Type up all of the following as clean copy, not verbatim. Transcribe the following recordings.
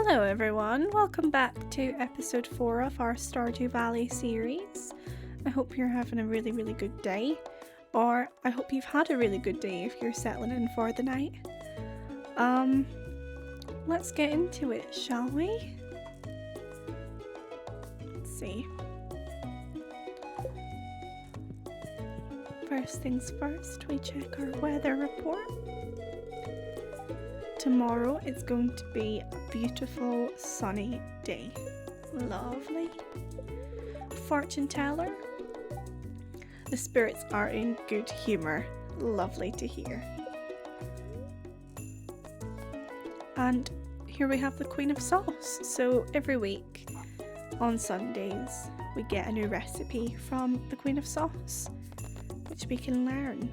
Hello everyone, welcome back to episode 4 of our Stardew Valley series. I hope you're having a really good day, or I hope you've had a really good day if you're settling in for the night. Let's get into it, shall we? Let's see. First things first, we check our weather report. Tomorrow it's going to be a beautiful sunny day. Lovely. Fortune teller. The spirits are in good humour. Lovely to hear. And here we have the Queen of Sauce. So every week on Sundays we get a new recipe from the Queen of Sauce, which we can learn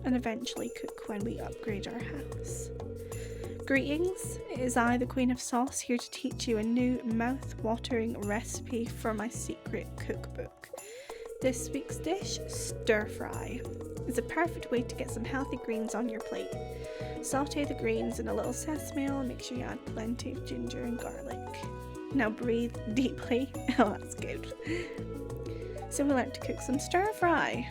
and eventually cook when we upgrade our house. Greetings, it is I, the Queen of Sauce, here to teach you a new mouth-watering recipe for my secret cookbook. This week's dish, stir fry, is a perfect way to get some healthy greens on your plate. Sauté the greens in a little sesame oil and make sure you add plenty of ginger and garlic. Now breathe deeply. Oh, that's good. So we learned to cook some stir fry.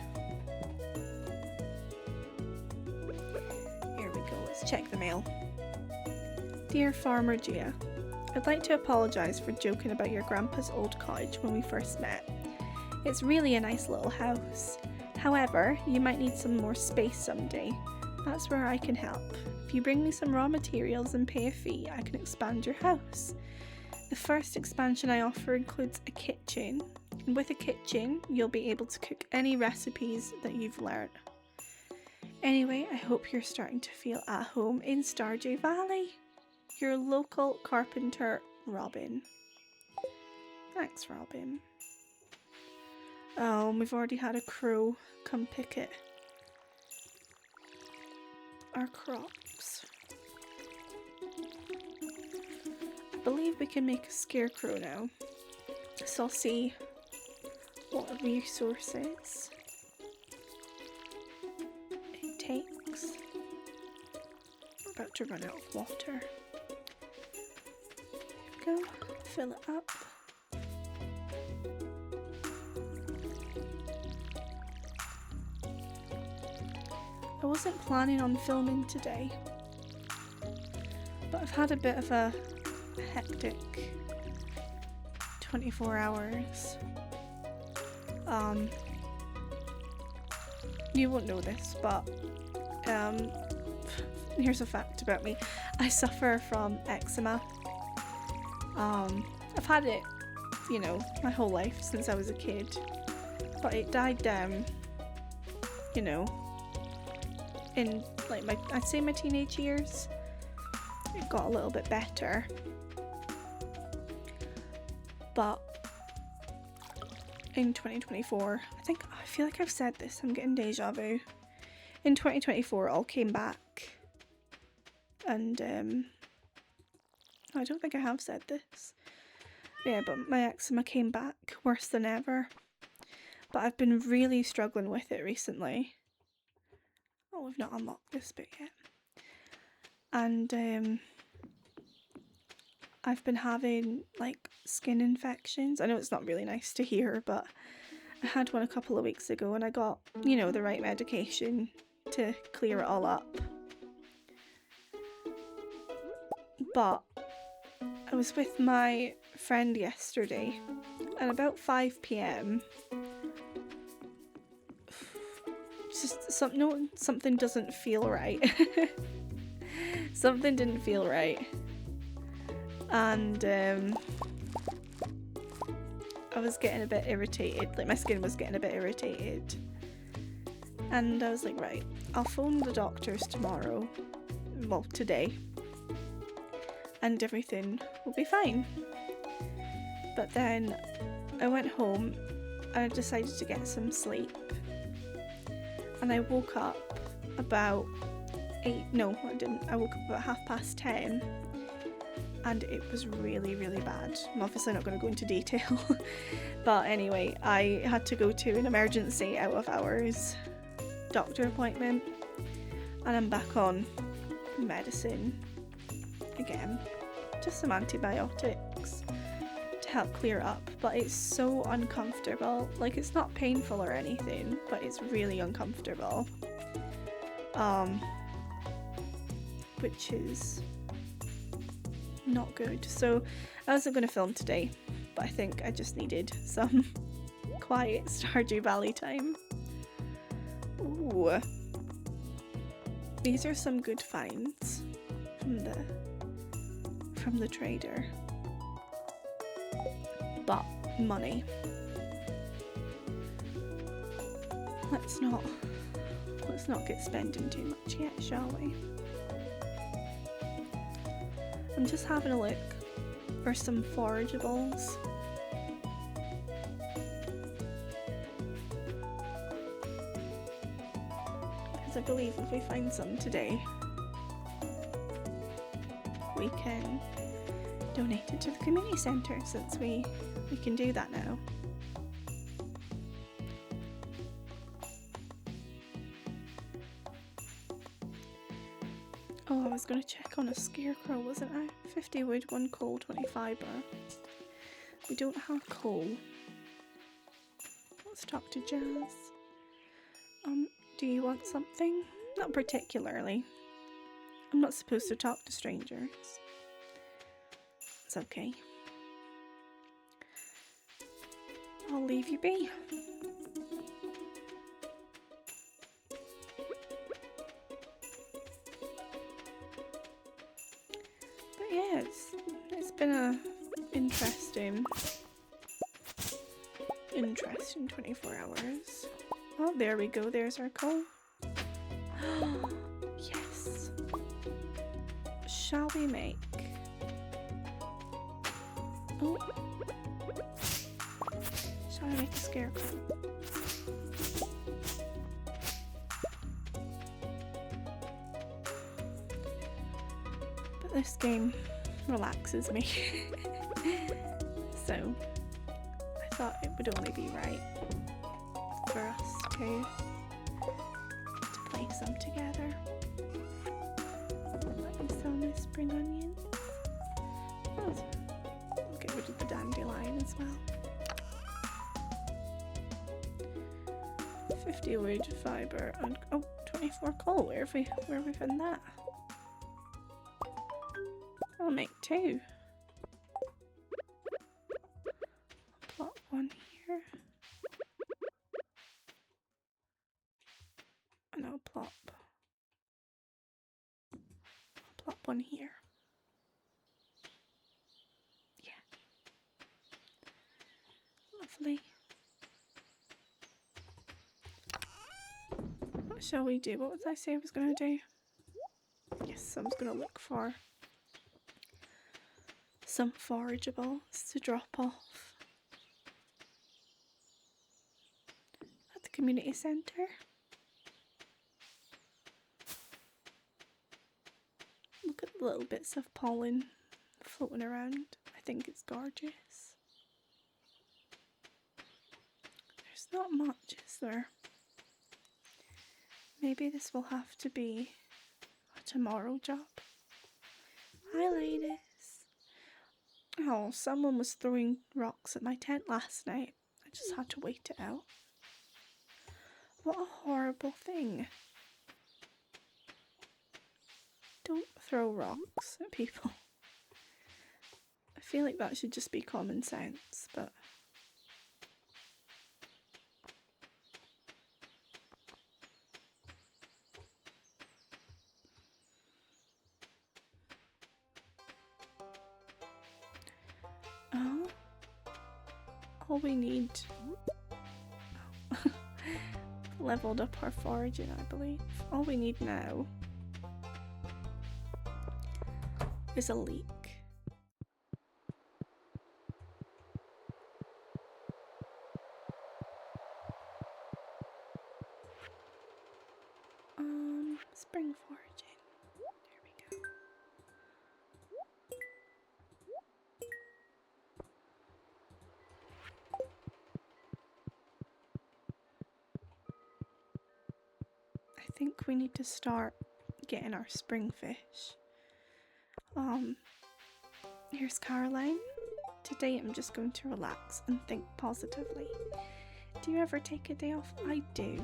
Here we go, let's check the mail. Dear Farmer Gia, I'd like to apologise for joking about your grandpa's old cottage when we first met. It's really a nice little house. However, you might need some more space someday. That's where I can help. If you bring me some raw materials and pay a fee, I can expand your house. The first expansion I offer includes a kitchen, and with a kitchen, you'll be able to cook any recipes that you've learned. Anyway, I hope you're starting to feel at home in Stardew Valley. Your local carpenter, Robin. Thanks, Robin. Oh, we've already had a crow come pick our crops. I believe we can make a scarecrow now. So I'll see what resources it takes. We're about to run out of water. Go, fill it up. I wasn't planning on filming today, but I've had a bit of a hectic 24 hours. You won't know this, but here's a fact about me. I suffer from eczema. I've had it, my whole life since I was a kid, but it died down, in I'd say my teenage years. It got a little bit better, but in 2024, I feel like I've said this, I'm getting deja vu. In 2024 it all came back, and I don't think I have said this. Yeah, but my eczema came back worse than ever. But I've been really struggling with it recently. Oh, we've not unlocked this bit yet. And I've been having skin infections. I know it's not really nice to hear, but I had one a couple of weeks ago and I got, the right medication to clear it all up. But I was with my friend yesterday, and about 5 p.m, just something doesn't feel right. Something didn't feel right, and I was getting a bit irritated. My skin was getting a bit irritated, and I was like, right, I'll phone the doctors tomorrow. Well, today. And everything will be fine. But then I went home and I decided to get some sleep. And I woke up about 8, no I didn't, I woke up about 10:30 and it was really bad. I'm obviously not going to go into detail. But anyway, I had to go to an emergency out of hours doctor appointment and I'm back on medicine again. just some antibiotics to help clear up, but it's so uncomfortable. Like, it's not painful or anything, but it's really uncomfortable. Which is not good. So I wasn't going to film today, but I think I just needed some quiet Stardew Valley time. Ooh. These are some good finds from the trader. But money. Let's not get spending too much yet, shall we? I'm just having a look for some forageables. Because I believe if we find some today, we can donate it to the community centre, since we can do that now. Oh, I was going to check on a scarecrow, wasn't I? 50 wood, 1 coal, 20 fibre. We don't have coal. Let's talk to Jazz. Do you want something? Not particularly. I'm not supposed to talk to strangers. It's okay. I'll leave you be. But yeah, it's been a interesting 24 hours. Oh, there we go. There's our coal. Yes. Shall we make? Oh. Shall we make a scarecrow? But this game relaxes me. So I thought it would only be right for us to play some together. Let me sell my spring onions. I'll get rid of the dandelion as well. 50 wood, fibre, and 24 coal. Where have we found that? I'll make 2. Plot 1 here. And I'll plop 1 here. Yeah. Lovely. What shall we do? What was I say I was going to do? Yes, I was going to look for some forageables to drop off at the community centre. Look at the little bits of pollen floating around. I think it's gorgeous. There's not much, is there? Maybe this will have to be a tomorrow job. Hi, ladies. Oh, someone was throwing rocks at my tent last night. I just had to wait it out. What a horrible thing. Don't throw rocks at people. I feel like that should just be common sense, but... Oh, all we need... leveled up our foraging, I believe. All we need now is a leek. Spring foraging. There we go. I think we need to start getting our spring fish. Here's Caroline. Today I'm just going to relax and think positively. Do you ever take a day off? I do.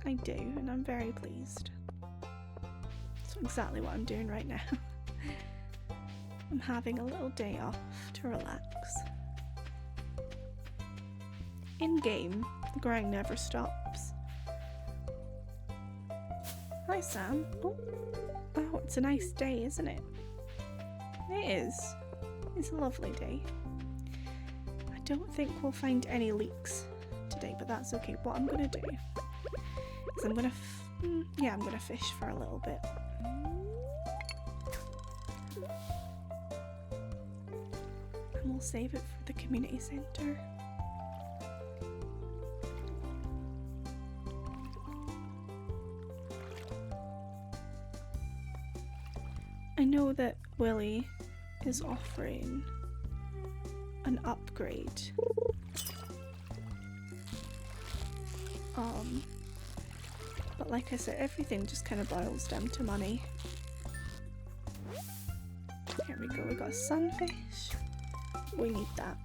I do, and I'm very pleased. That's exactly what I'm doing right now. I'm having a little day off to relax. In game, the grind never stops. Hi Sam. Oh, it's a nice day, isn't it? It is. It's a lovely day. I don't think we'll find any leaks today, but that's okay. What I'm gonna do is I'm gonna fish for a little bit. And we'll save it for the community centre. I know that Willie is offering an upgrade. But like I said, everything just kind of boils down to money. Here we go, we got a sunfish. We need that.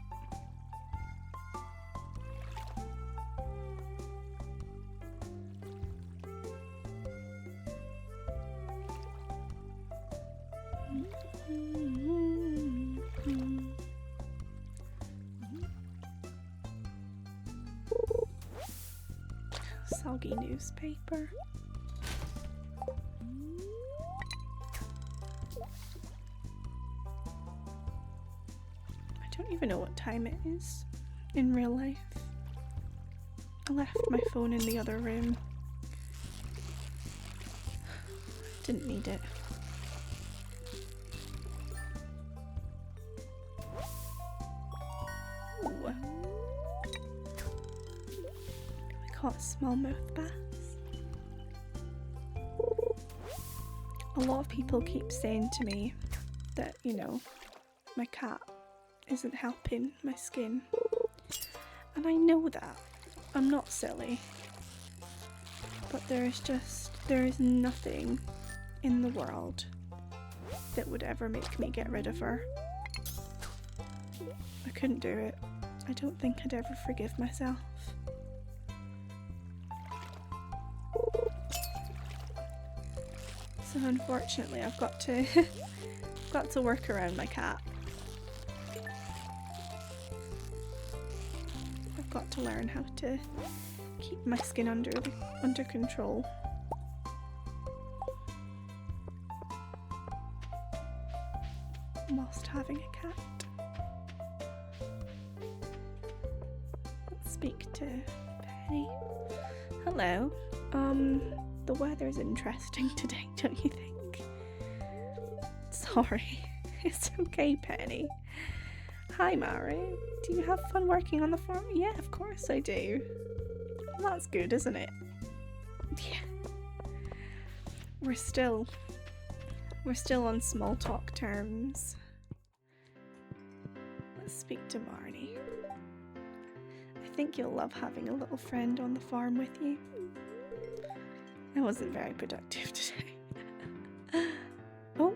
Soggy newspaper. I don't even know what time it is in real life. I left my phone in the other room. Didn't need it. Ooh. We caught smallmouth bass. A lot of people keep saying to me that, you know, my cat isn't helping my skin. And I know that. I'm not silly. But there is nothing in the world that would ever make me get rid of her. I couldn't do it. I don't think I'd ever forgive myself. So unfortunately I've got to work around my cat. I've got to learn how to keep my skin under control. Whilst having a cat. Let's speak to Penny. Hello. The weather's interesting today, don't you think? Sorry. It's okay, Penny. Hi, Mary. Do you have fun working on the farm? Yeah, of course I do. Well, that's good, isn't it? Yeah. We're still on small talk terms. Let's speak to Marnie. I think you'll love having a little friend on the farm with you. I wasn't very productive today. Oh.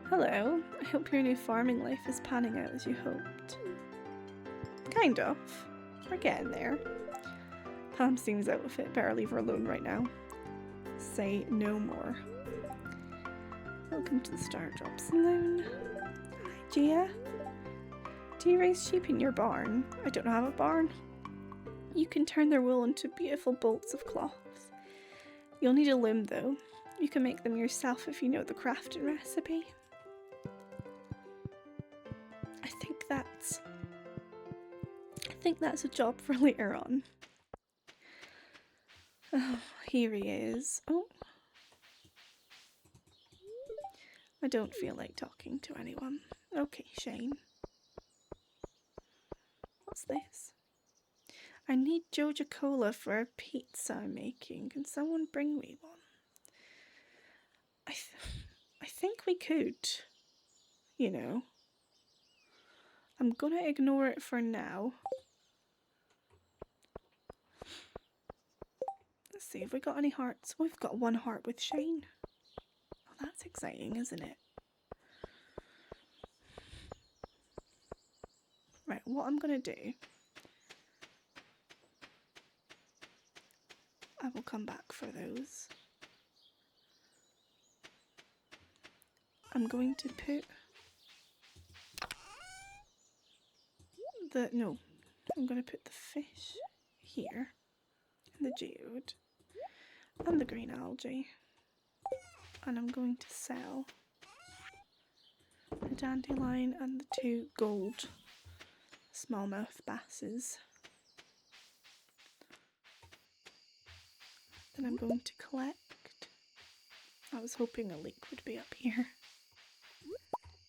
Hello. I hope your new farming life is panning out as you hoped. Kind of. We're getting there. Pam seems out of it. Better leave her alone right now. Say no more. Welcome to the Star Drop Saloon. Hi, Gia. Do you raise sheep in your barn? I don't have a barn. You can turn their wool into beautiful bolts of cloth. You'll need a loom though. You can make them yourself if you know the crafting recipe. I think that's a job for later on. Oh, here he is. Oh. I don't feel like talking to anyone. Okay, Shane. What's this? I need Joja Cola for a pizza I'm making. Can someone bring me one? I think we could. You know. I'm gonna ignore it for now. Let's see, have we got any hearts? We've got one heart with Shane. That's exciting, isn't it? Right, what I'm going to do, I will come back for those. I'm going to put I'm going to put the fish here, and the geode, and the green algae, and I'm going to sell the dandelion and the 2 gold smallmouth basses. Then I'm going to collect. I was hoping a leak would be up here.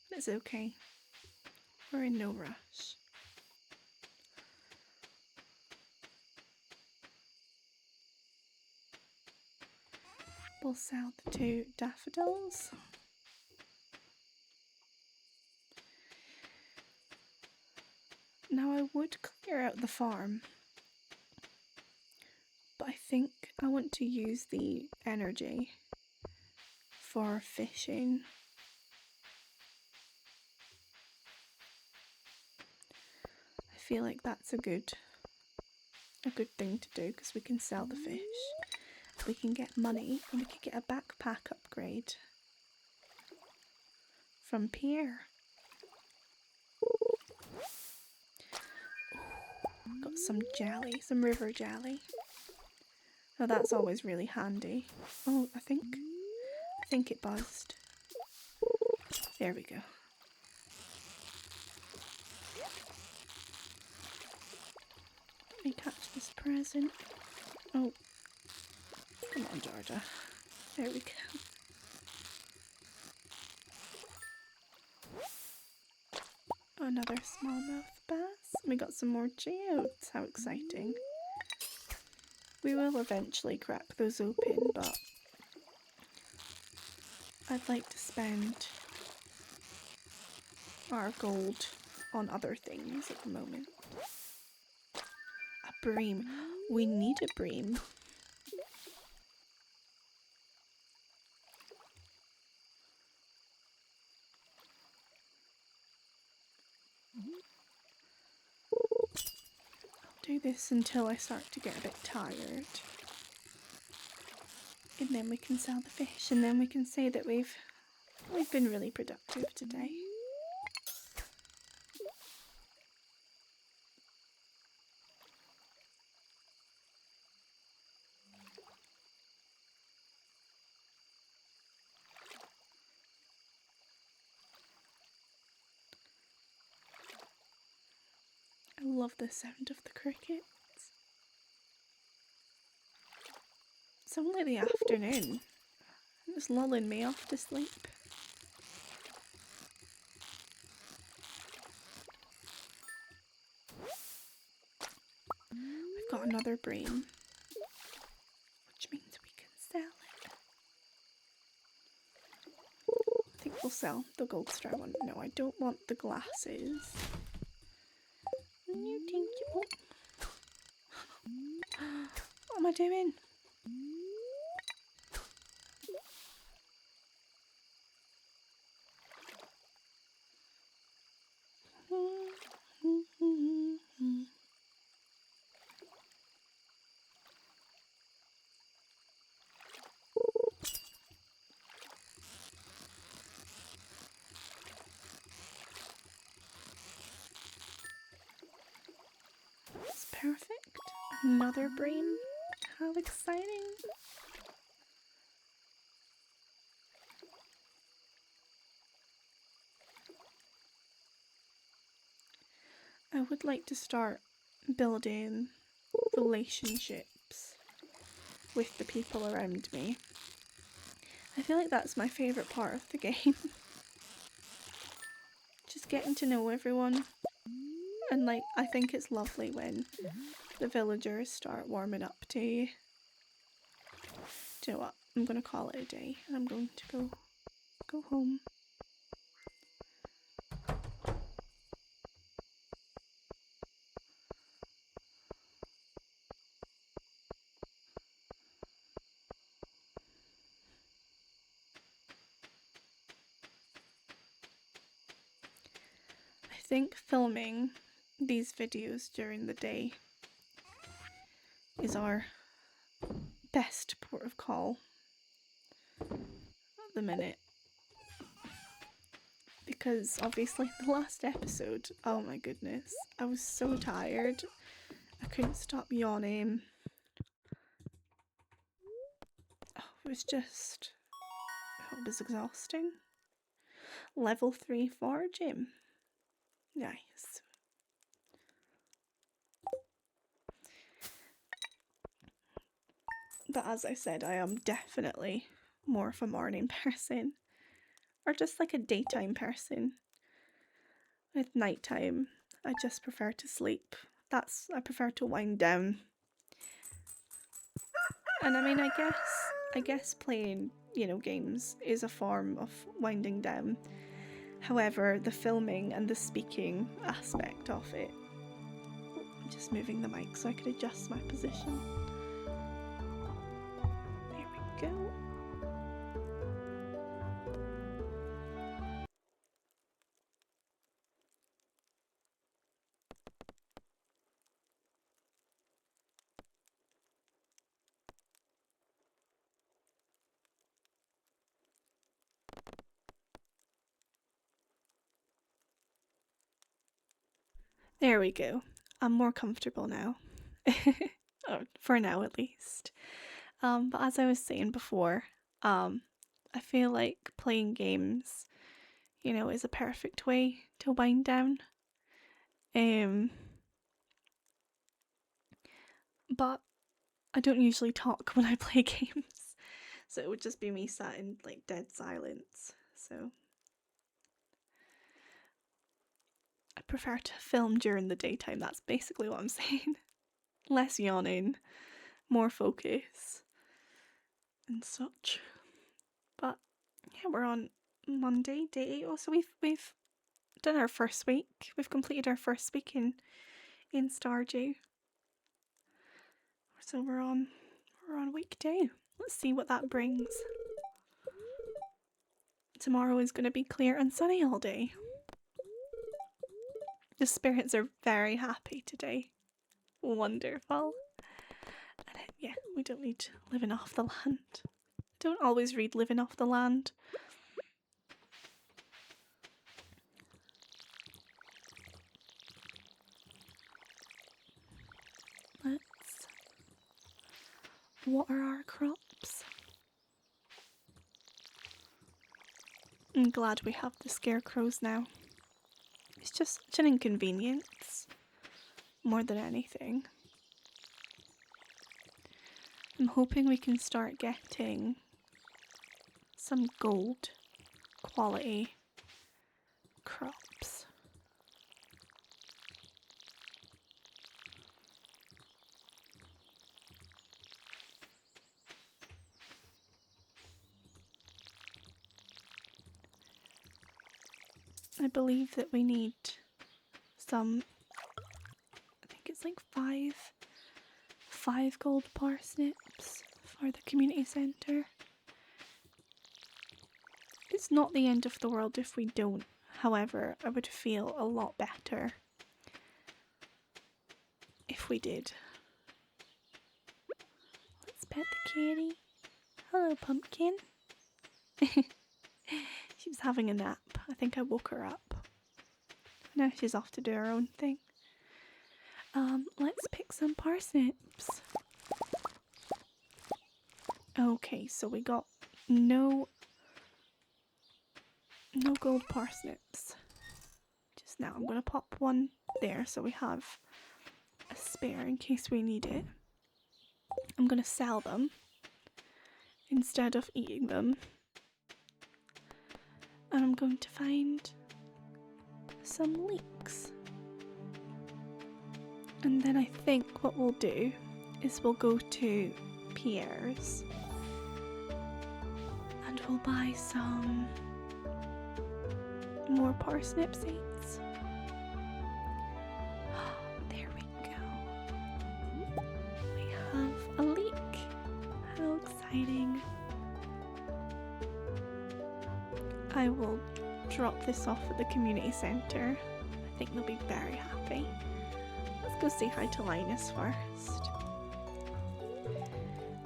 But it's okay. We're in no rush. We'll sell the 2 daffodils. Now I would clear out the farm, but I think I want to use the energy for fishing. I feel like that's a good thing to do because we can sell the fish, we can get money, and we can get a backpack upgrade from Pierre. Got some jelly, some river jelly. Oh, that's always really handy. Oh, I think it buzzed. There we go. Let me catch this present. Oh, come on, Georgia. There we go. Another smallmouth bass. We got some more geodes. How exciting. We will eventually crack those open, but I'd like to spend our gold on other things at the moment. A bream. We need a bream. I'll do this until I start to get a bit tired. And then we can sell the fish, and then we can say that we've been really productive today. I love the sound of the crickets. It's only the afternoon. It's lulling me off to sleep. We've got another bream, which means we can sell it. I think we'll sell the gold star one. No, I don't want the glasses. What am I doing? That's perfect. Another bream. How exciting. I would like to start building relationships with the people around me. I feel like that's my favourite part of the game. Just getting to know everyone. And like, I think it's lovely when the villagers start warming up to you. Do you know what? I'm going to call it a day and I'm going to go home. think filming these videos during the day is our best port of call at the minute. Because obviously the last episode, oh my goodness, I was so tired. I couldn't stop yawning. Oh, it was exhausting. Level 3 foraging. Nice. But as I said, I am definitely more of a morning person. Or just like a daytime person. With nighttime, I just prefer to sleep. I prefer to wind down. And I mean, I guess playing, games is a form of winding down. However, the filming and the speaking aspect of it. I'm just moving the mic so I could adjust my position. There we go. There we go. I'm more comfortable now. For now at least. But as I was saying before, I feel like playing games, is a perfect way to wind down. But I don't usually talk when I play games, so it would just be me sat in like dead silence. So I prefer to film during the daytime. That's basically what I'm saying. Less yawning, more focus, and such. But yeah, we're on Monday, day 8. Also, we've done our first week. We've completed our first week in stardew. So we're on week 2. Let's see what that brings. Tomorrow is going to be clear and sunny all day. The spirits are very happy today. Wonderful. And yeah, we don't need living off the land. I don't always read living off the land. Let's water our crops. I'm glad we have the scarecrows now. It's just such an inconvenience, more than anything. I'm hoping we can start getting some gold quality crops. I believe that we need some, I think it's like five gold parsnips for the community centre. It's not the end of the world if we don't. However, I would feel a lot better if we did. Let's pet the kitty. Hello, Pumpkin. She was having a nap. I think I woke her up. Now she's off to do her own thing. Let's pick some parsnips. Okay, so we got no gold parsnips. Just now, I'm going to pop one there so we have a spare in case we need it. I'm going to sell them instead of eating them. And I'm going to find some leeks. And then I think what we'll do is we'll go to Pierre's and we'll buy some more parsnip seeds. There we go. We have a leek. How exciting. I will drop this off at the community centre. I think they'll be very happy. Let's go say hi to Linus first.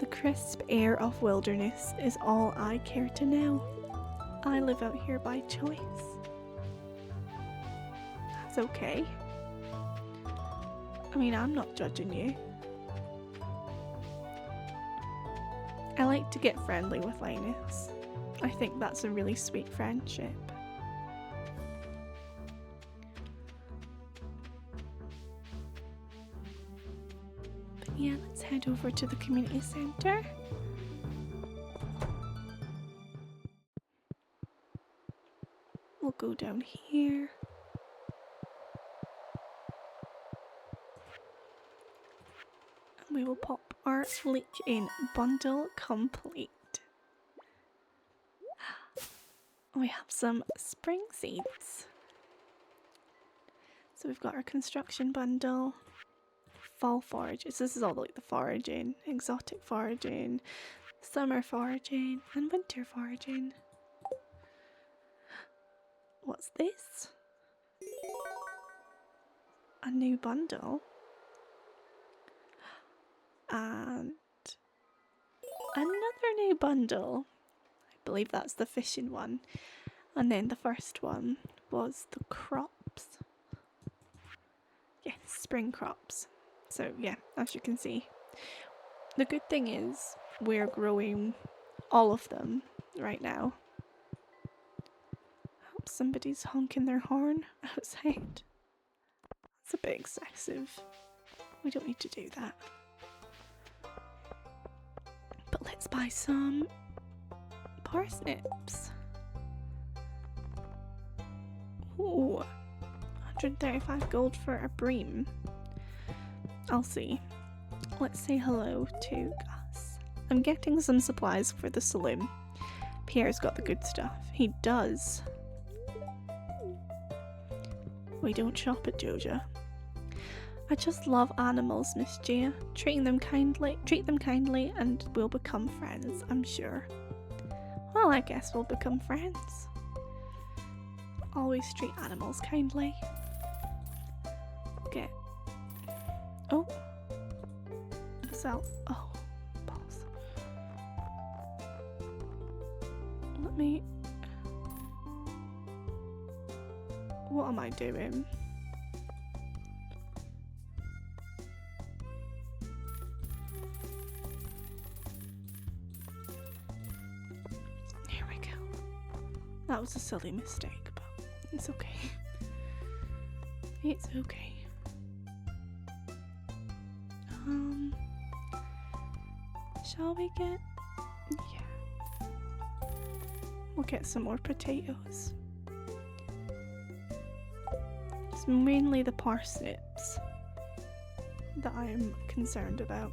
The crisp air of wilderness is all I care to know. I live out here by choice. That's okay. I mean, I'm not judging you. I like to get friendly with Linus. I think that's a really sweet friendship. But yeah, let's head over to the community centre. We'll go down here. And we will pop our leech in. Bundle complete. We have some spring seeds. So we've got our construction bundle, fall forages. This is all like the foraging, exotic foraging, summer foraging, and winter foraging. What's this? A new bundle. And another new bundle. I believe that's the fishing one. And then the first one was the crops. Yes, spring crops. So yeah, as you can see. The good thing is we're growing all of them right now. I hope somebody's honking their horn outside. That's a bit excessive. We don't need to do that. But let's buy some parsnips. Ooh, 135 gold for a bream. I'll see. Let's say hello to Gus. I'm getting some supplies for the saloon. Pierre's got the good stuff. He does. We don't shop at Joja. I just love animals, Miss Gia. Treat them kindly, and we'll become friends, I'm sure. Well, I guess we'll become friends. Always treat animals kindly. Okay. Oh. So, oh, balls. Let me... What am I doing? Here we go. That was a silly mistake, but it's okay. It's okay. Shall we get... Yeah. We'll get some more potatoes. It's mainly the parsnips that I'm concerned about.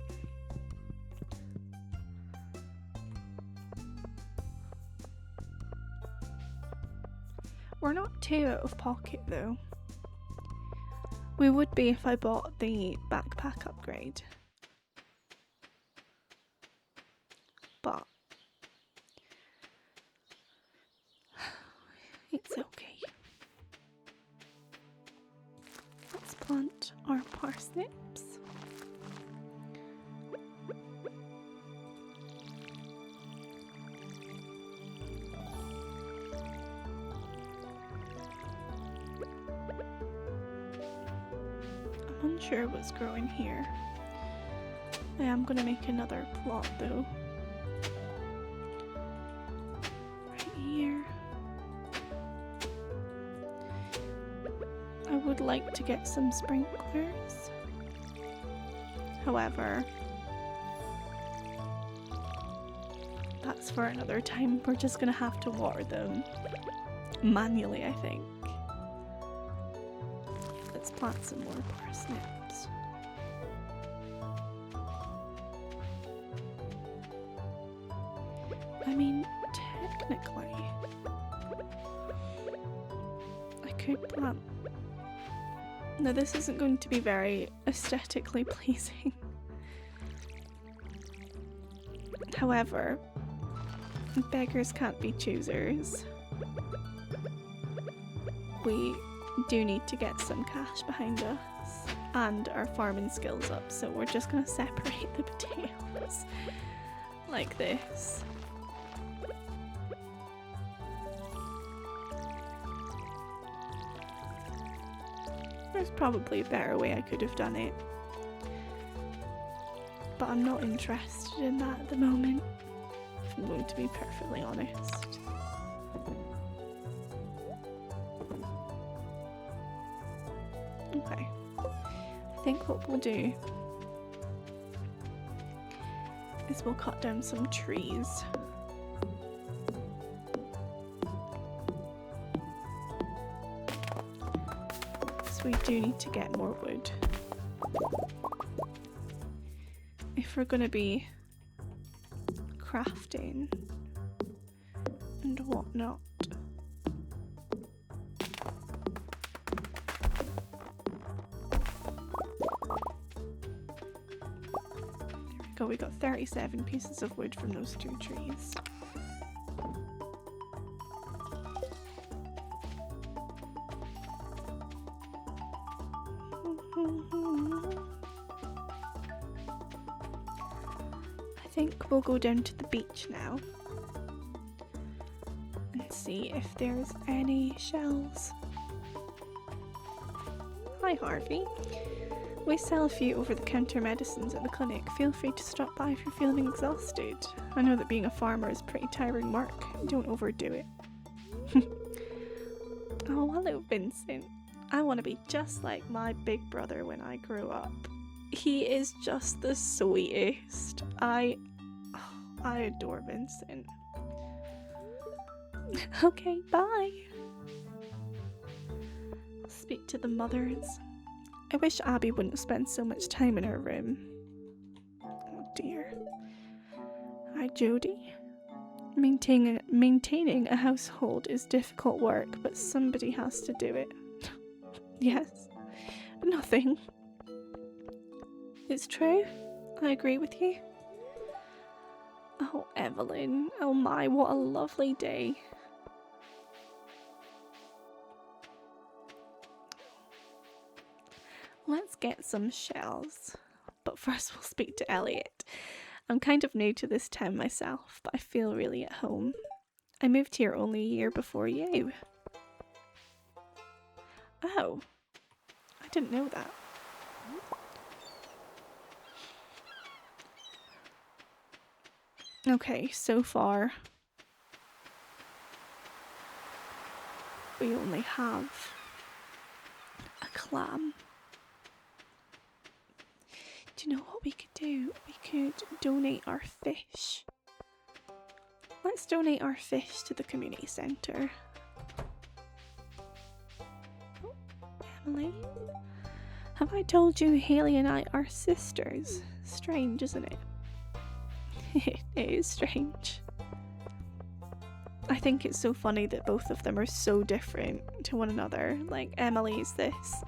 We're not too out of pocket though. We would be if I bought the backpack upgrade. But it's okay. Let's plant our parsnips. I'm unsure what's growing here. I am going to make another plot though. I would like to get some sprinklers. However, that's for another time. We're just gonna have to water them manually, I think. Let's plant some more parsnips. I mean, technically, I could plant... No, this isn't going to be very aesthetically pleasing. However, beggars can't be choosers. We do need to get some cash behind us and our farming skills up, so we're just gonna separate the potatoes like this. There's probably a better way I could have done it, but I'm not interested in that at the moment, if I'm going to be perfectly honest. Okay, I think what we'll do is we'll cut down some trees. So we do need to get more wood if we're going to be crafting and whatnot. There we go, we got 37 pieces of wood from those 2 trees. I think we'll go down to the beach now and see if there's any shells. Hi Harvey. We sell a few over-the-counter medicines at the clinic. Feel free to stop by if you're feeling exhausted. I know that being a farmer is pretty tiring work. Don't overdo it. Oh, hello Vincent. I want to be just like my big brother when I grow up. He is just the sweetest. I adore Vincent. Okay, bye. I'll speak to the mothers. I wish Abby wouldn't spend so much time in her room. Oh dear. Hi Jody. Maintaining a household is difficult work, but somebody has to do it. Yes. Nothing. It's true. I agree with you. Oh, Evelyn. Oh my, what a lovely day. Let's get some shells. But first we'll speak to Elliot. I'm kind of new to this town myself, but I feel really at home. I moved here only a year before you. Oh. I didn't know that. Okay, so far we only have a clam. Do you know what we could do? We could donate our fish. Let's donate our fish to the community centre. Oh, Emily. Have I told you Haley and I are sisters? Strange, isn't it? It is strange. I think it's so funny that both of them are so different to one another. Like, Emily's this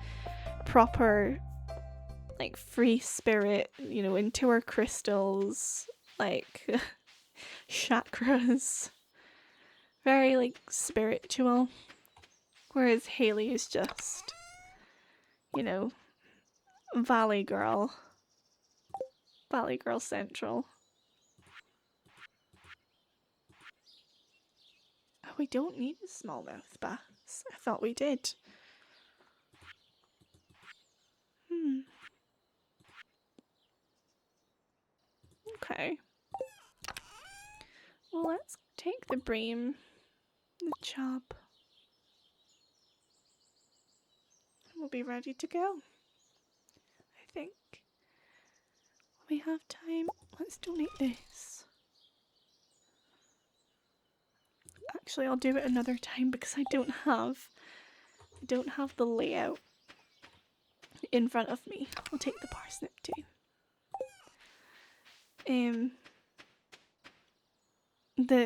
proper, like, free spirit, you know, into her crystals, like, chakras. Very, like, spiritual. Whereas Haley is just, you know, Valley Girl Central. Oh, we don't need a smallmouth bass. I thought we did. Okay. Well, let's take the bream, the chub, and we'll be ready to go. I think. We have time. Let's donate this. Actually, I'll do it another time because I don't have the layout in front of me. I'll take the parsnip too.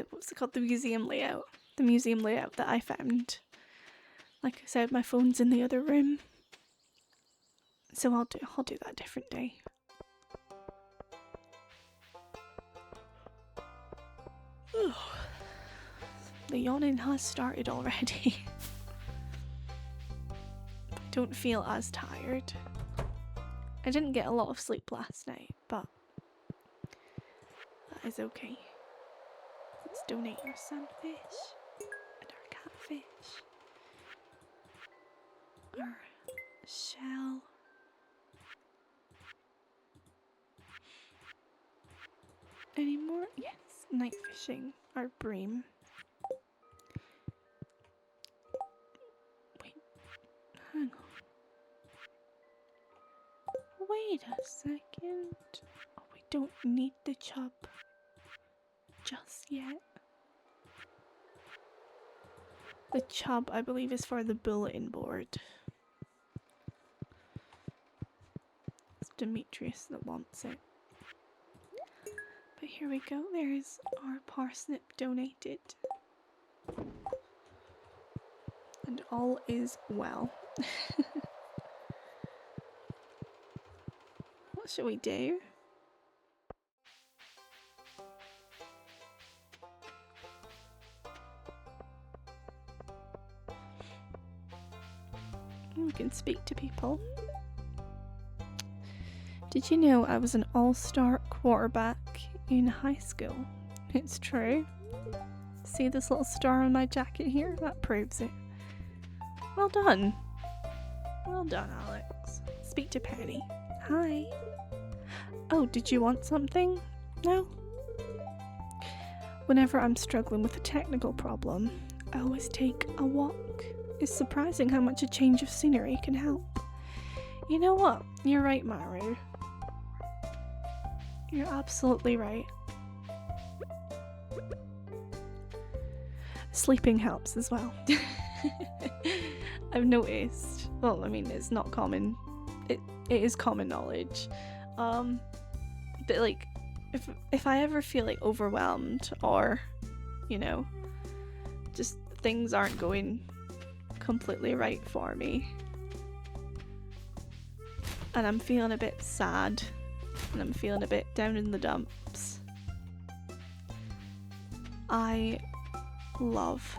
What's it called? The museum layout. The museum layout that I found. Like I said, my phone's in the other room. So I'll do that a different day. Ugh. The yawning has started already. don't feel as tired. I didn't get a lot of sleep last night, but that is okay. Let's donate our sunfish and our catfish. Our shell. Any more? Yes, night fishing. Our bream. Wait, hang on. Wait a second. Oh, we don't need the chub just yet. The chub, I believe, is for the bulletin board. It's Demetrius that wants it. But here we go, there's our parsnip donated. And all is well. What shall we do? We can speak to people. Did you know I was an all-star quarterback in high school? It's true. See this little star on my jacket here? That proves it. Well done. Well done, Alex. Speak to Penny. Hi. Oh, did you want something? No? Whenever I'm struggling with a technical problem, I always take a walk. It's surprising how much a change of scenery can help. You know what? You're right, Maru. You're absolutely right. Sleeping helps as well. I've noticed. Well, I mean, it's not common. It is common knowledge. But like, if I ever feel like overwhelmed or, you know, just things aren't going completely right for me, and I'm feeling a bit sad, and I'm feeling a bit down in the dumps, I love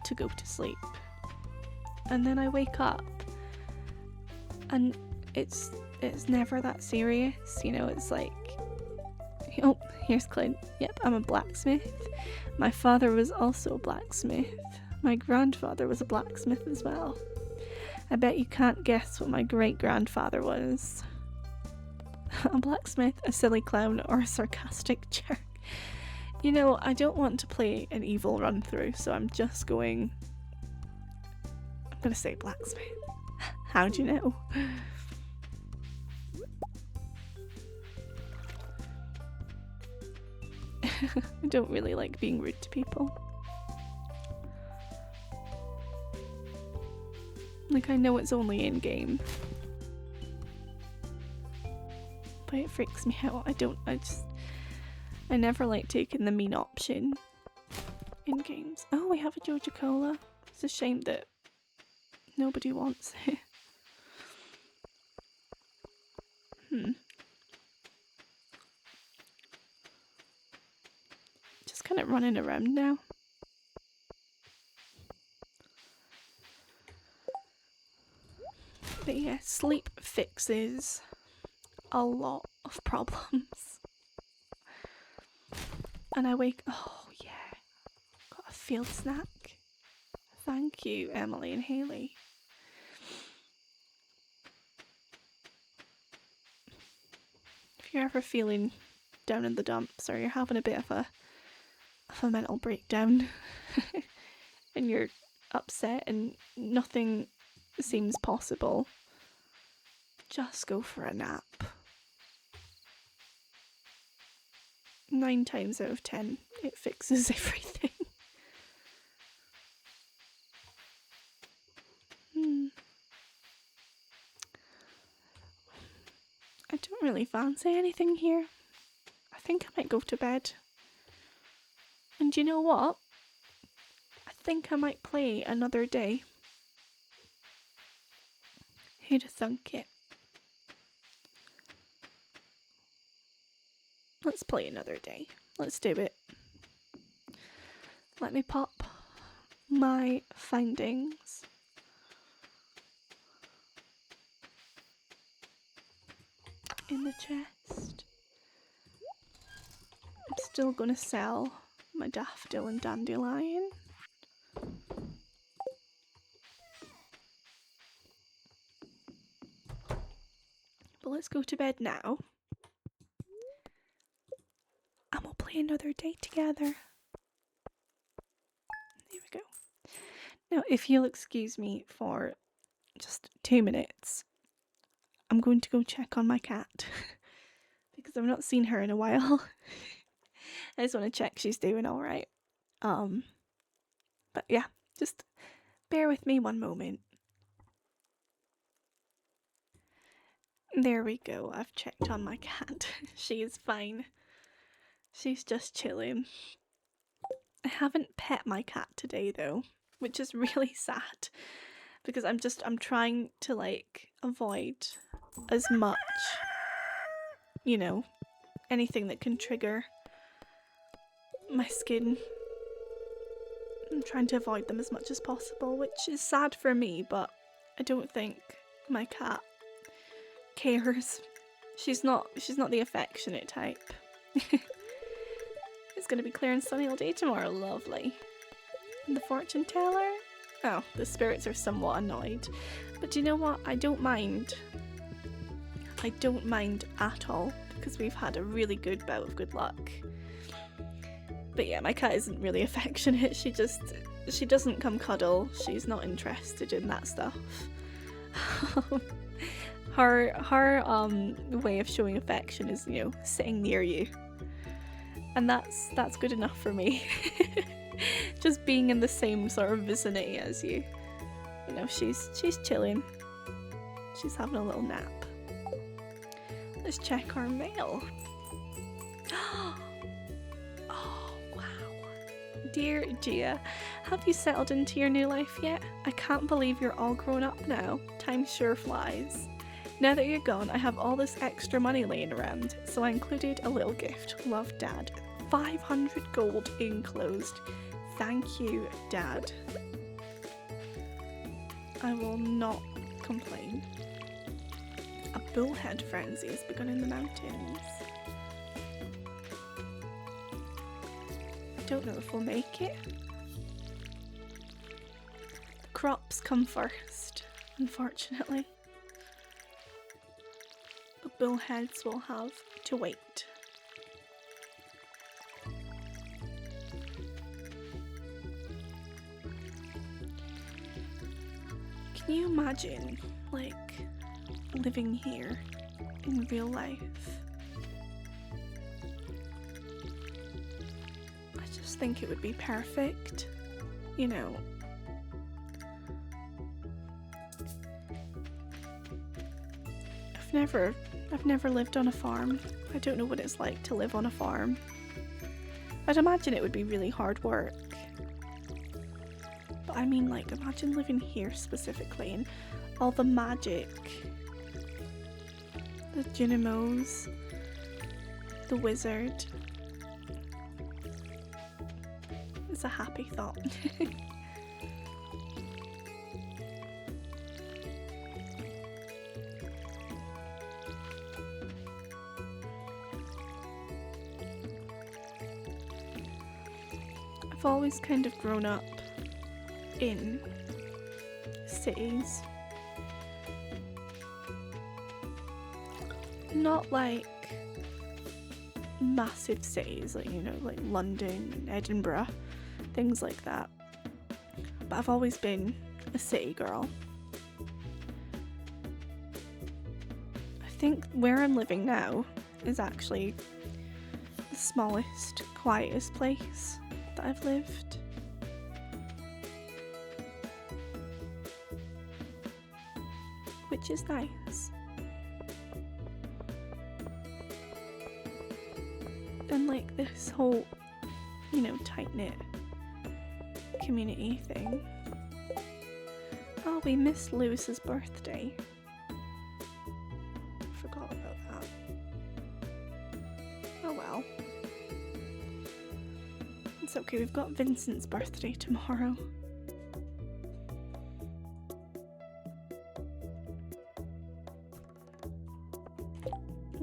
to go to sleep. And then I wake up and it's never that serious, you know. It's like, oh, here's Clint. Yep, I'm a blacksmith. My father was also a blacksmith. My grandfather was a blacksmith as well. I bet you can't guess what my great-grandfather was. A blacksmith, a silly clown, or a sarcastic jerk. You know, I don't want to play an evil run-through, so I'm just going... I'm gonna say blacksmith. How'd you know? I don't really like being rude to people. Like, I know it's only in-game, but it freaks me out. I never like taking the mean option in games. Oh, we have a Joja Cola. It's a shame that nobody wants it. Just kind of running around now. But yeah, sleep fixes a lot of problems. And I wake... Oh, yeah. Got a field snack. Thank you, Emily and Haley. If you're ever feeling down in the dumps, or you're having a bit of a mental breakdown, and you're upset and nothing seems possible, just go for a nap. 9 times out of 10, it fixes everything. I don't really fancy anything here. I think I might go to bed. And you know what? I think I might play another day. Who'd have thunk it? Let's play another day. Let's do it. Let me pop my findings. in the chest. I'm still gonna sell my daffodil and dandelion. But let's go to bed now. And we'll play another day together. There we go. Now, if you'll excuse me for just 2 minutes, I'm going to go check on my cat. Because I've not seen her in a while. I just want to check she's doing alright. But yeah, just bear with me one moment. There we go, I've checked on my cat. She is fine. She's just chilling. I haven't pet my cat today though, which is really sad. Because I'm trying to like avoid as much, you know, anything that can trigger my skin. I'm trying to avoid them as much as possible, which is sad for me, but I don't think my cat cares. She's not the affectionate type. It's gonna be clear and sunny all day tomorrow, lovely. And the fortune teller? Oh, the spirits are somewhat annoyed. But do you know what? I don't mind. I don't mind at all, because we've had a really good bout of good luck. But yeah, my cat isn't really affectionate. She doesn't come cuddle. She's not interested in that stuff. Her way of showing affection is, you know, sitting near you. And that's good enough for me. Just being in the same sort of vicinity as you. You know, she's chilling. She's having a little nap. Let's check our mail. Oh wow. Dear Gia, have you settled into your new life yet? I can't believe you're all grown up now. Time sure flies. Now that you're gone, I have all this extra money laying around, so I included a little gift. Love, Dad. 500 gold enclosed. Thank you, Dad. I will not complain. A bullhead frenzy has begun in the mountains. I don't know if we'll make it. The crops come first, unfortunately. The bullheads will have to wait. Can you imagine, like, living here in real life? I just think it would be perfect, you know. I've never lived on a farm. I don't know what it's like to live on a farm. I'd imagine it would be really hard work. But I mean, like, imagine living here specifically and all the magic. The Dynamos. The wizard. It's a happy thought. I've always kind of grown up in cities. Not like massive cities, like, you know, like London and Edinburgh, things like that. But I've always been a city girl. I think where I'm living now is actually the smallest, quietest place that I've lived. Which is nice. And like this whole, you know, tight-knit community thing. Oh, we missed Lewis's birthday. Forgot about that. Oh well. It's okay, we've got Vincent's birthday tomorrow.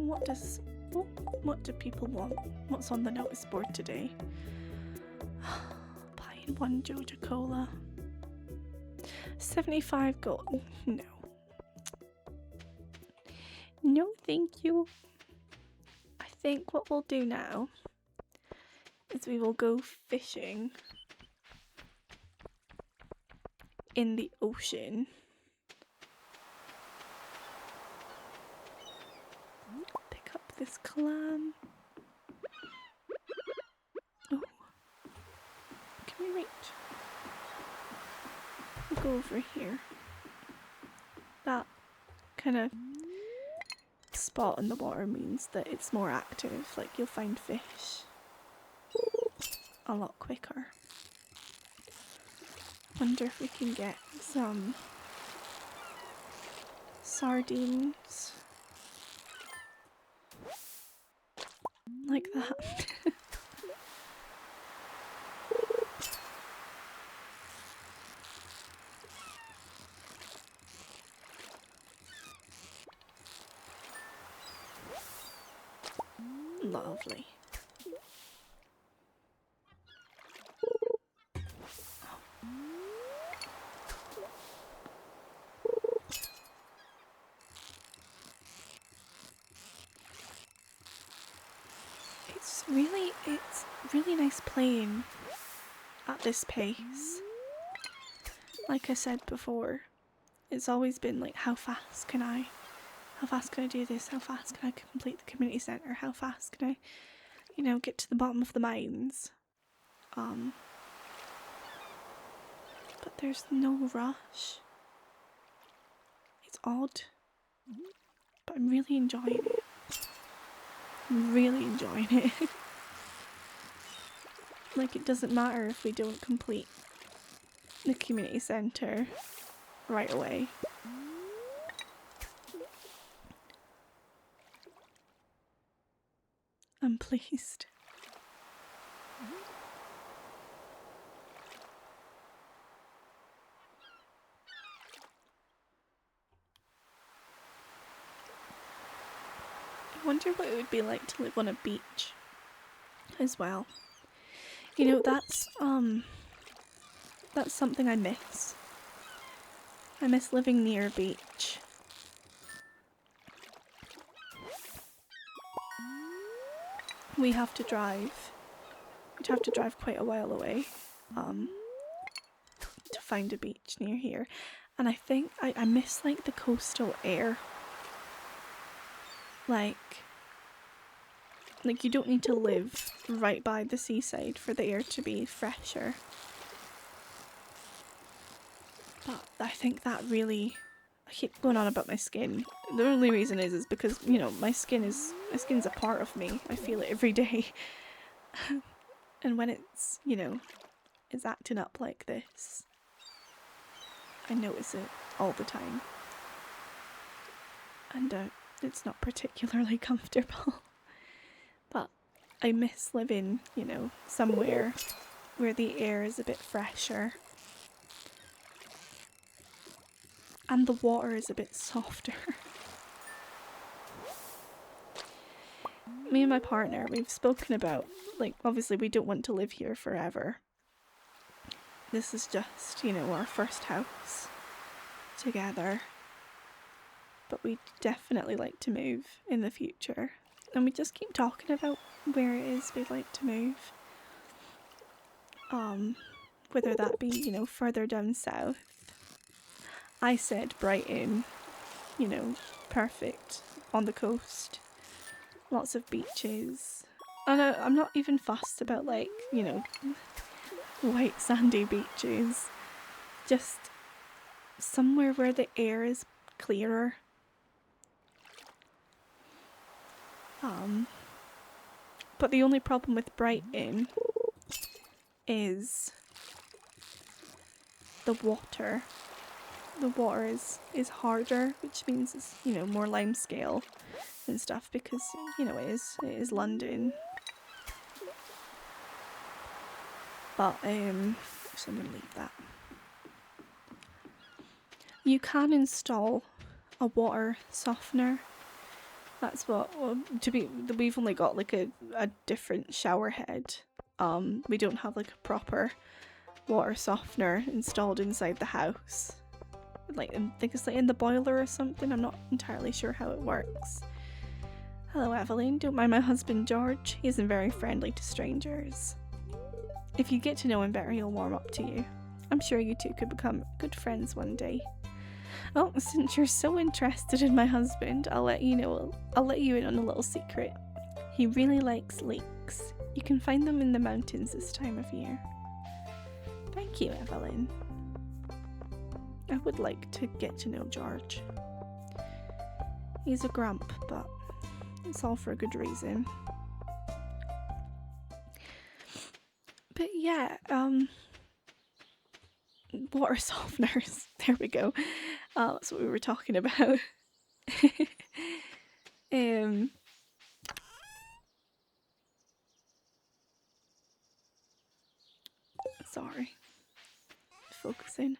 what do people want? What's on the notice board today? Buying 1 Joja Cola. 75 gold. No. No, thank you. I think what we'll do now is we will go fishing in the ocean. Pick up this clam. Oh, can we reach? We'll go over here. That kind of spot in the water means that it's more active, like you'll find fish a lot quicker. Wonder if we can get some sardines like that. Lovely. It's really nice playing at this pace. Like I said before, it's always been like, how fast can I do this? How fast can I complete the community centre? How fast can I, get to the bottom of the mines? But there's no rush. It's odd, but I'm really enjoying it. I'm really enjoying it. Like, it doesn't matter if we don't complete the community centre right away. I'm pleased. I wonder what it would be like to live on a beach as well. That's something I miss. I miss living near a beach. We'd have to drive quite a while away to find a beach near here. And I think I miss like the coastal air. Like you don't need to live right by the seaside for the air to be fresher. But I think that really, I keep going on about my skin. The only reason is because, my skin's a part of me. I feel it every day. And when it's, it's acting up like this, I notice it all the time. And it's not particularly comfortable. But I miss living, somewhere where the air is a bit fresher. And the water is a bit softer. Me and my partner, we've spoken about, obviously we don't want to live here forever. This is just, our first house together. But we'd definitely like to move in the future. And we just keep talking about where it is we'd like to move. Whether that be, further down south. I said Brighton, perfect, on the coast. Lots of beaches. And I'm not even fussed about, white sandy beaches. Just somewhere where the air is clearer. But the only problem with Brighton is the water. The water is harder, which means it's, more limescale and stuff because, it is London. But, so I'm going to leave that. You can install a water softener That's what, well, we've only got like a different shower head. We don't have like a proper water softener installed inside the house. Like, I think it's like in the boiler or something. I'm not entirely sure how it works. Hello, Evelyn. Don't mind my husband, George. He isn't very friendly to strangers. If you get to know him better, he'll warm up to you. I'm sure you two could become good friends one day. Oh, since you're so interested in my husband, I'll let you in on a little secret. He really likes lakes. You can find them in the mountains this time of year. Thank you, Evelyn. I would like to get to know George. He's a grump, but it's all for a good reason. But yeah, water softeners. There we go. That's what we were talking about. Sorry. Focusing.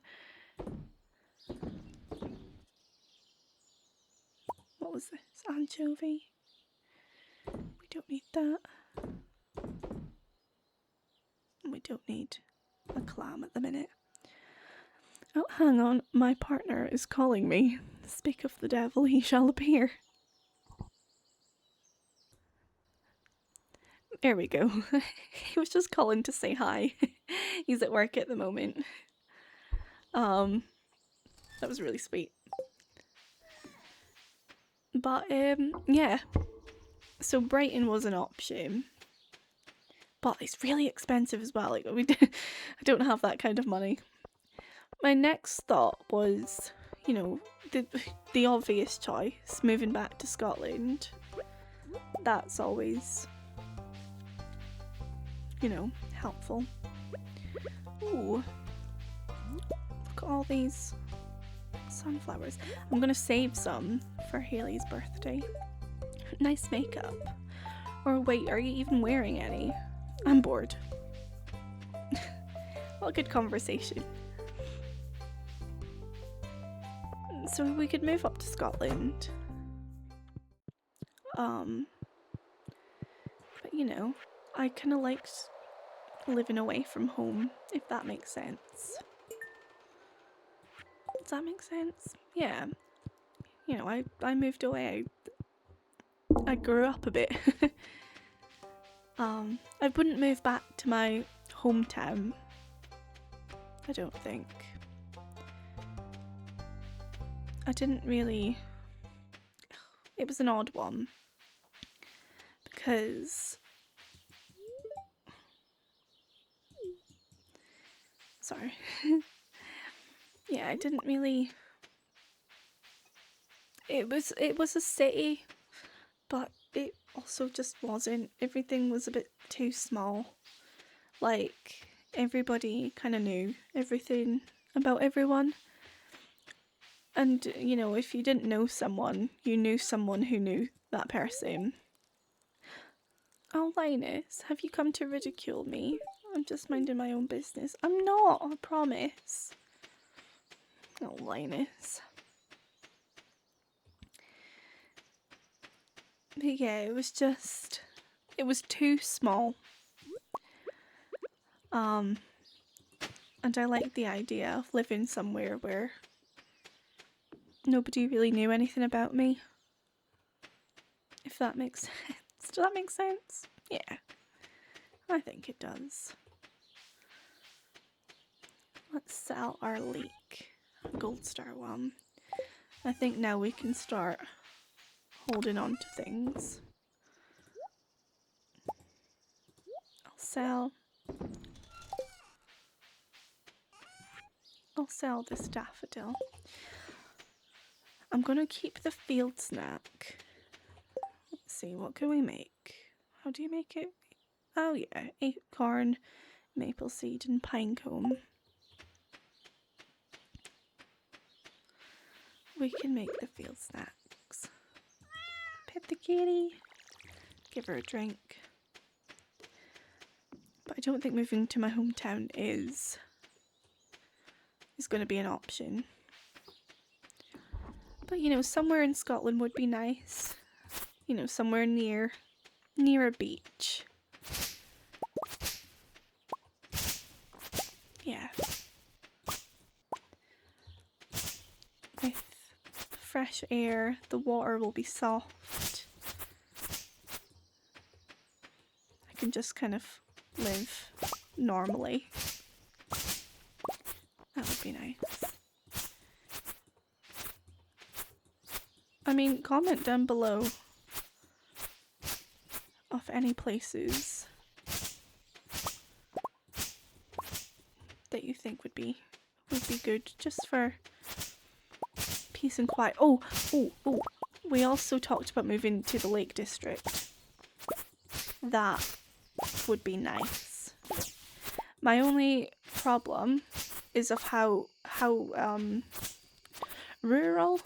What was this? Anchovy. We don't need that. We don't need a clam at the minute. Oh, hang on. My partner is calling me. Speak of the devil, he shall appear. There we go. He was just calling to say hi. He's at work at the moment. That was really sweet. But yeah. So Brighton was an option, but it's really expensive as well. Like I don't have that kind of money. My next thought was, you know, the obvious choice, moving back to Scotland. That's always, you know, helpful. Ooh, look at all these sunflowers. I'm gonna save some for Haley's birthday. Nice makeup. Or wait, are you even wearing any? I'm bored. What a good conversation. So we could move up to Scotland. But you know, I kind of liked living away from home, if that makes sense. Does that make sense? Yeah. You know, I moved away. I grew up a bit. I wouldn't move back to my hometown. I don't think. I didn't really. It was an odd one. Because. Sorry. Yeah, I didn't really. It was a city, but it also just wasn't. Everything was a bit too small. Like, everybody kind of knew everything about everyone. And, you know, if you didn't know someone, you knew someone who knew that person. Oh, Linus, have you come to ridicule me? I'm just minding my own business. I'm not, I promise. Oh, Linus. But yeah, it was too small. And I liked the idea of living somewhere where nobody really knew anything about me. If that makes sense. Does that make sense? Yeah, I think it does. Let's sell our leek. Gold star one. I think now we can start holding on to things. I'll sell this daffodil. I'm gonna keep the field snack. Let's see, what can we make? How do you make it? Oh yeah, acorn, maple seed and pinecone. We can make the field snacks. Pet the kitty. Give her a drink. But I don't think moving to my hometown is going to be an option. But you know, somewhere in Scotland would be nice. you know, somewhere near a beach. Yeah. With fresh air, the water will be soft. I can just kind of live normally. That would be nice. I mean, comment down below of any places that you think would be good just for peace and quiet. Oh, we also talked about moving to the Lake District. That would be nice. My only problem is of how rural,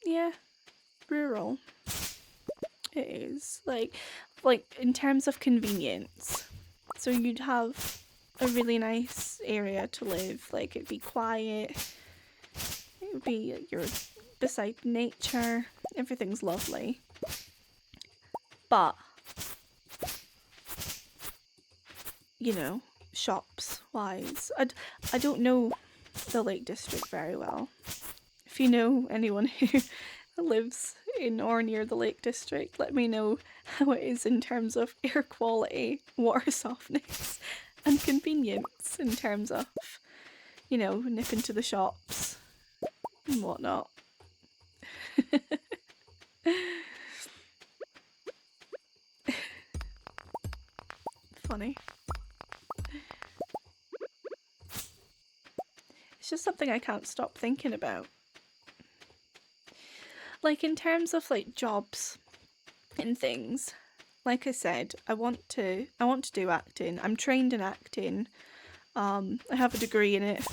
yeah, rural it is. Like in terms of convenience. So you'd have a really nice area to live. Like it'd be quiet. It would be you're beside nature. Everything's lovely. But you know, shops wise, I don't know the Lake District very well. If you know anyone who lives in or near the Lake District, let me know how it is in terms of air quality, water softness, and convenience in terms of, you know, nipping to the shops and whatnot. Funny. It's just something I can't stop thinking about. Like in terms of like jobs and things, like I said, I want to do acting. I'm trained in acting. I have a degree in it.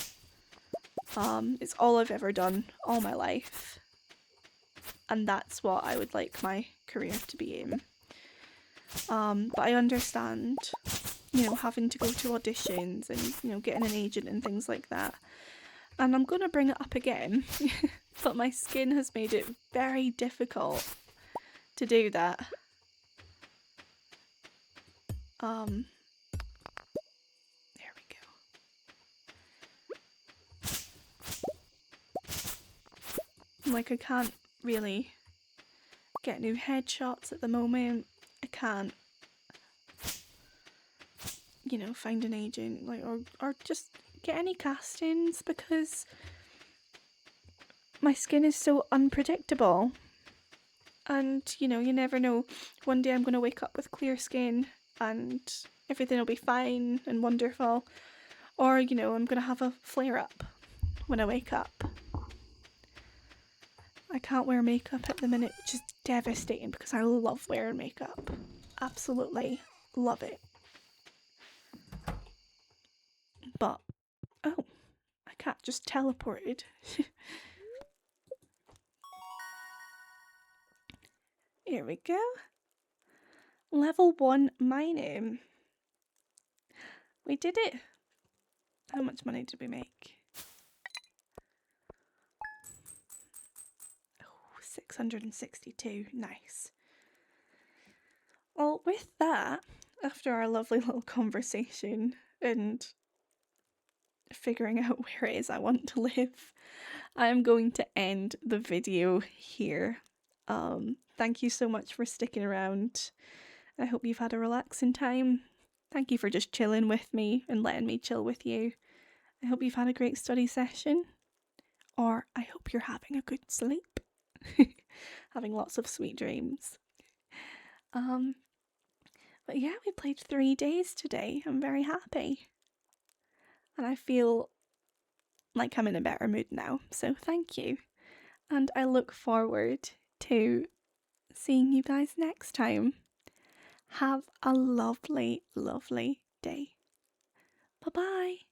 It's all I've ever done all my life. And that's what I would like my career to be in. But I understand, you know, having to go to auditions and, you know, getting an agent and things like that. And I'm going to bring it up again, but my skin has made it very difficult to do that. There we go. Like, I can't really get new headshots at the moment. I can't, you know, find an agent, like, or just get any castings because my skin is so unpredictable. And, you know, you never know. One day I'm going to wake up with clear skin and everything will be fine and wonderful. Or, you know, I'm going to have a flare-up when I wake up. I can't wear makeup at the minute, which is devastating because I love wearing makeup. Absolutely love it. But, oh, my cat just teleported. Here we go. Level 1 mining. We did it. How much money did we make? Oh, 662. Nice. Well, with that, after our lovely little conversation and figuring out where it is I want to live, I am going to end the video here. Thank you so much for sticking around. I hope you've had a relaxing time. Thank you for just chilling with me and letting me chill with you. I hope you've had a great study session, or I hope you're having a good sleep. Having lots of sweet dreams. But yeah, we played 3 days today. I'm very happy. And I feel like I'm in a better mood now, so thank you. And I look forward to seeing you guys next time. Have a lovely, lovely day. Bye-bye.